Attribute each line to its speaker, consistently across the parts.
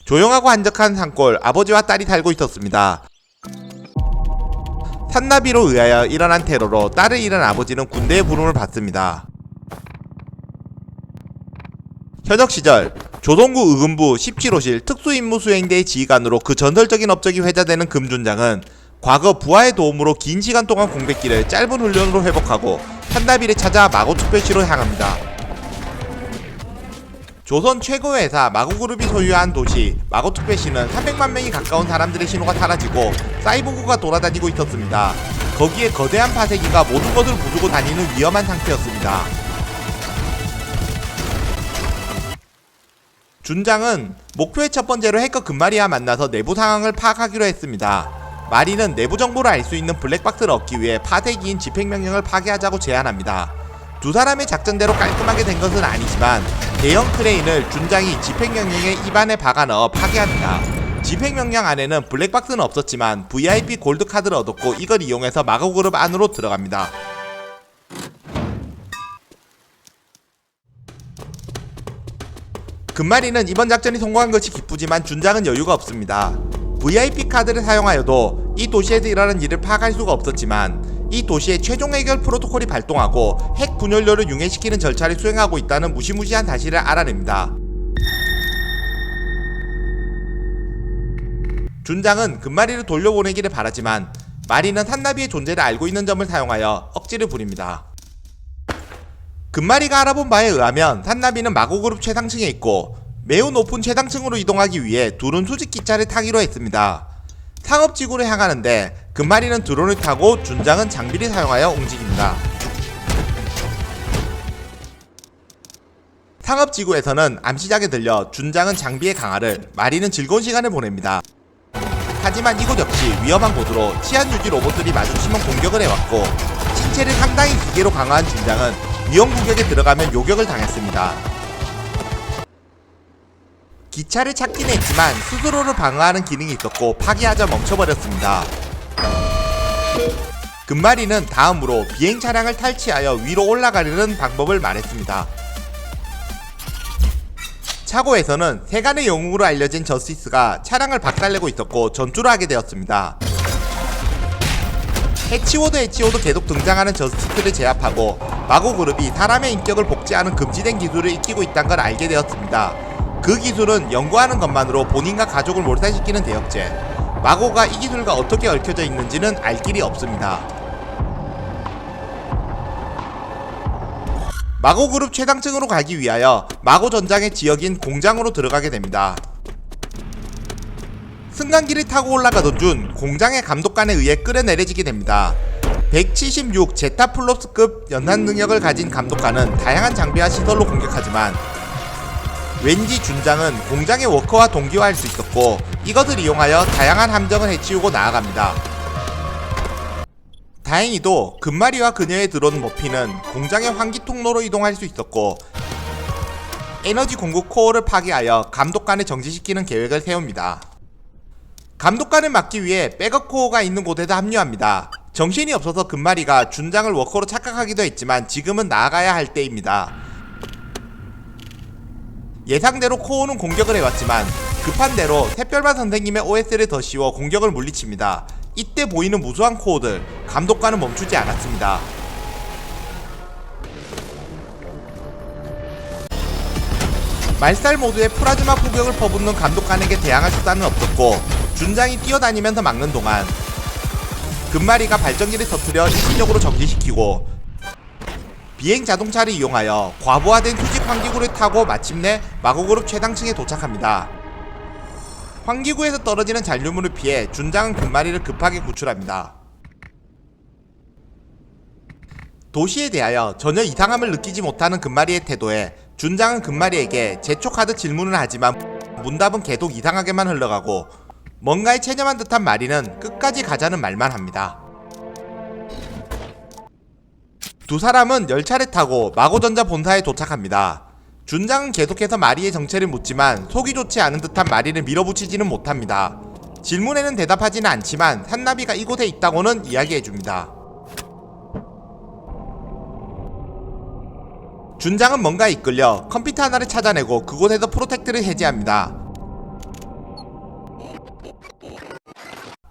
Speaker 1: 조용하고 한적한 산골, 아버지와 딸이 살고 있었습니다. 산나비로 의하여 일어난 테러로 딸을 잃은 아버지는 군대의 부름을 받습니다. 현역 시절 조선구 의금부 17호실 특수임무수행대의 지휘관으로 그 전설적인 업적이 회자되는 금준장은 과거 부하의 도움으로 긴 시간 동안 공백기를 짧은 훈련으로 회복하고 산나비를 찾아 마고특별시로 향합니다. 조선 최고의 회사 마고그룹이 소유한 도시 마고특별시는 300만 명이 가까운 사람들의 신호가 사라지고 사이보그가 돌아다니고 있었습니다. 거기에 거대한 파쇄기가 모든 것을 부수고 다니는 위험한 상태였습니다. 준장은 목표의 첫 번째로 해커 금마리와 만나서 내부 상황을 파악하기로 했습니다. 마리는 내부 정보를 알 수 있는 블랙박스를 얻기 위해 파쇄기인 집행명령을 파괴하자고 제안합니다. 두 사람의 작전대로 깔끔하게 된 것은 아니지만 대형 크레인을 준장이 집행명령에 입안에 박아넣어 파괴합니다. 집행명령 안에는 블랙박스는 없었지만 VIP 골드카드를 얻었고 이걸 이용해서 마고그룹 안으로 들어갑니다. 금마리는 이번 작전이 성공한 것이 기쁘지만 준장은 여유가 없습니다. VIP 카드를 사용하여도 이 도시에서 일어난 일을 파악할 수가 없었지만 이 도시의 최종 해결 프로토콜이 발동하고 핵 분연료를 융해시키는 절차를 수행하고 있다는 무시무시한 사실을 알아냅니다. 준장은 금마리를 돌려보내기를 바라지만 마리는 산나비의 존재를 알고 있는 점을 사용하여 억지를 부립니다. 금마리가 알아본 바에 의하면 산나비는 마고그룹 최상층에 있고 매우 높은 최상층으로 이동하기 위해 둘은 수직기차를 타기로 했습니다. 상업지구를 향하는데 금마리는 드론을 타고 준장은 장비를 사용하여 움직입니다. 상업지구에서는 암시작에 들려 준장은 장비의 강화를, 마리는 즐거운 시간을 보냅니다. 하지만 이곳 역시 위험한 곳으로 치안유지 로봇들이 마주치면 공격을 해왔고 신체를 상당히 기계로 강화한 준장은 위험 구역에 들어가면 요격을 당했습니다. 기차를 찾긴 했지만 스스로를 방어하는 기능이 있었고 파괴하자 멈춰버렸습니다. 금마리는 다음으로 비행 차량을 탈취하여 위로 올라가려는 방법을 말했습니다. 차고에서는 세간의 영웅으로 알려진 저스티스가 차량을 박살내고 있었고 전투를 하게 되었습니다. 해치워드 계속 등장하는 저스티스를 제압하고 마고그룹이 사람의 인격을 복제하는 금지된 기술을 익히고 있다는 걸 알게 되었습니다. 그 기술은 연구하는 것만으로 본인과 가족을 몰살시키는 대역죄. 마고가 이 기술과 어떻게 얽혀져 있는지는 알 길이 없습니다. 마고그룹 최상층으로 가기 위하여 마고 전장의 지역인 공장으로 들어가게 됩니다. 승강기를 타고 올라가던 중 공장의 감독관에 의해 끌어내려지게 됩니다. 176 제타플롭스급 연산 능력을 가진 감독관은 다양한 장비와 시설로 공격하지만 왠지 준장은 공장의 워커와 동기화할 수 있었고 이것을 이용하여 다양한 함정을 해치우고 나아갑니다. 다행히도 금마리와 그녀의 드론 머피는 공장의 환기 통로로 이동할 수 있었고 에너지 공급 코어를 파괴하여 감독관을 정지시키는 계획을 세웁니다. 감독관을 막기 위해 백업 코어가 있는 곳에서 합류합니다. 정신이 없어서 금마리가 준장을 워커로 착각하기도 했지만 지금은 나아가야 할 때입니다. 예상대로 코어는 공격을 해왔지만 급한 대로 샛별반 선생님의 OS를 더 씌워 공격을 물리칩니다. 이때 보이는 무수한 코어들, 감독관은 멈추지 않았습니다. 말살 모드의 플라즈마 포격을 퍼붓는 감독관에게 대항할 수단은 없었고 준장이 뛰어다니면서 막는 동안 금마리가 발전기를 터뜨려 일시적으로 정지시키고 비행 자동차를 이용하여 과부하된 수직 환기구를 타고 마침내 마고그룹 최상층에 도착합니다. 환기구에서 떨어지는 잔류물을 피해 준장은 금마리를 급하게 구출합니다. 도시에 대하여 전혀 이상함을 느끼지 못하는 금마리의 태도에 준장은 금마리에게 제초카드 질문을 하지만 문답은 계속 이상하게만 흘러가고 뭔가에 체념한 듯한 마리는 끝까지 가자는 말만 합니다. 두 사람은 열차를 타고 마고전자 본사에 도착합니다. 준장은 계속해서 마리의 정체를 묻지만 속이 좋지 않은 듯한 마리를 밀어붙이지는 못합니다. 질문에는 대답하지는 않지만 산나비가 이곳에 있다고는 이야기해줍니다. 준장은 뭔가에 이끌려 컴퓨터 하나를 찾아내고 그곳에서 프로텍트를 해제합니다.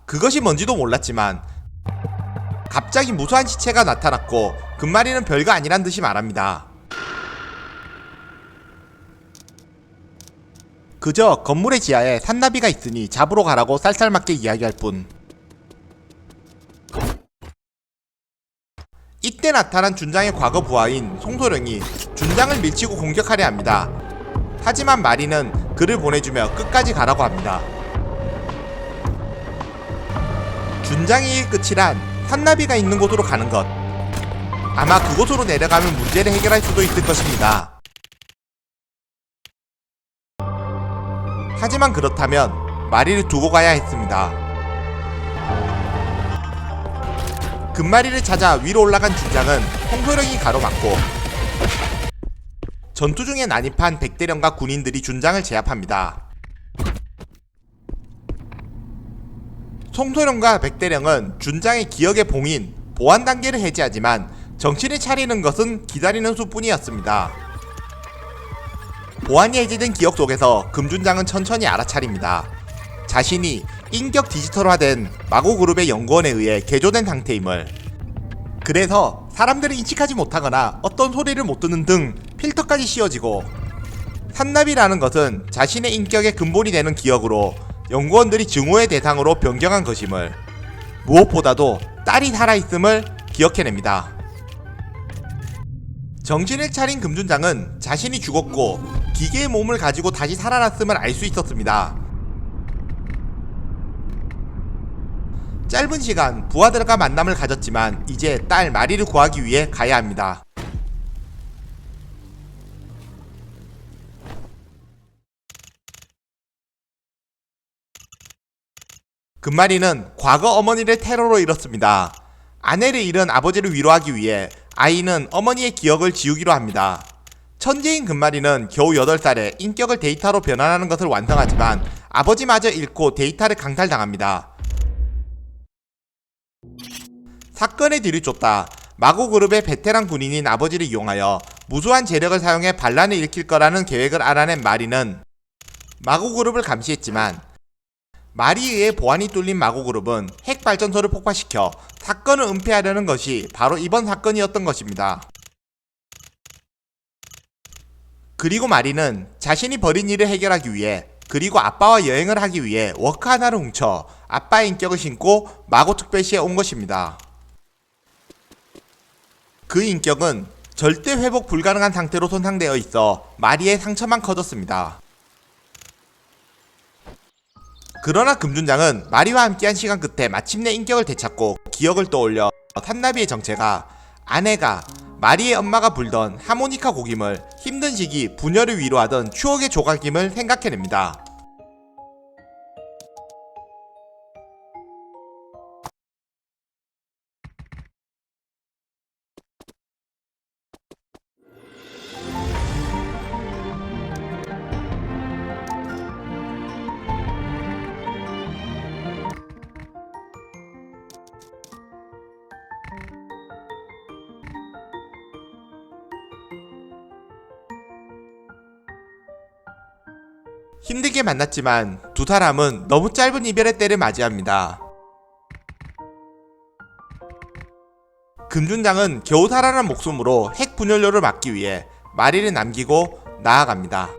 Speaker 1: 그것이 뭔지도 몰랐지만 갑자기 무수한 시체가 나타났고 금마리는 별거 아니란 듯이 말합니다. 그저 건물의 지하에 산나비가 있으니 잡으러 가라고 쌀쌀맞게 이야기할 뿐. 이때 나타난 준장의 과거 부하인 송소령이 준장을 밀치고 공격하려 합니다. 하지만 마리는 그를 보내주며 끝까지 가라고 합니다. 준장의 일 끝이란 산나비가 있는 곳으로 가는 것. 아마 그곳으로 내려가면 문제를 해결할 수도 있을 것입니다. 하지만 그렇다면 마리를 두고 가야 했습니다. 금마리를 찾아 위로 올라간 준장은 홍소령이 가로막고 전투 중에 난입한 백대령과 군인들이 준장을 제압합니다. 송소령과 백대령은 준장의 기억의 봉인, 보안 단계를 해제하지만 정신을 차리는 것은 기다리는 수뿐이었습니다. 보안이 해제된 기억 속에서 금준장은 천천히 알아차립니다. 자신이 인격 디지털화된 마고그룹의 연구원에 의해 개조된 상태임을. 그래서 사람들을 인식하지 못하거나 어떤 소리를 못 듣는 등 필터까지 씌워지고, 산나비라는 것은 자신의 인격의 근본이 되는 기억으로 연구원들이 증오의 대상으로 변경한 것임을, 무엇보다도 딸이 살아있음을 기억해냅니다. 정신을 차린 금준장은 자신이 죽었고 기계의 몸을 가지고 다시 살아났음을 알 수 있었습니다. 짧은 시간 부하들과 만남을 가졌지만 이제 딸 마리를 구하기 위해 가야 합니다. 금마리는 과거 어머니를 테러로 잃었습니다. 아내를 잃은 아버지를 위로하기 위해 아이는 어머니의 기억을 지우기로 합니다. 천재인 금마리는 겨우 8살에 인격을 데이터로 변환하는 것을 완성하지만 아버지마저 잃고 데이터를 강탈당합니다. 사건의 뒤를 쫓다 마고그룹의 베테랑 군인인 아버지를 이용하여 무수한 재력을 사용해 반란을 일으킬 거라는 계획을 알아낸 마리는 마고그룹을 감시했지만, 마리에 의해 보안이 뚫린 마고그룹은 핵발전소를 폭파시켜 사건을 은폐하려는 것이 바로 이번 사건이었던 것입니다. 그리고 마리는 자신이 벌인 일을 해결하기 위해, 그리고 아빠와 여행을 하기 위해 워크 하나를 훔쳐 아빠의 인격을 신고 마고특별시에 온 것입니다. 그 인격은 절대 회복 불가능한 상태로 손상되어 있어 마리의 상처만 커졌습니다. 그러나 금준장은 마리와 함께한 시간 끝에 마침내 인격을 되찾고 기억을 떠올려 산나비의 정체가 아내가 마리의 엄마가 불던 하모니카 곡임을, 힘든 시기 분열을 위로하던 추억의 조각임을 생각해냅니다. 힘들게 만났지만 두 사람은 너무 짧은 이별의 때를 맞이합니다. 금준장은 겨우 살아난 목숨으로 핵 분열료를 막기 위해 마리를 남기고 나아갑니다.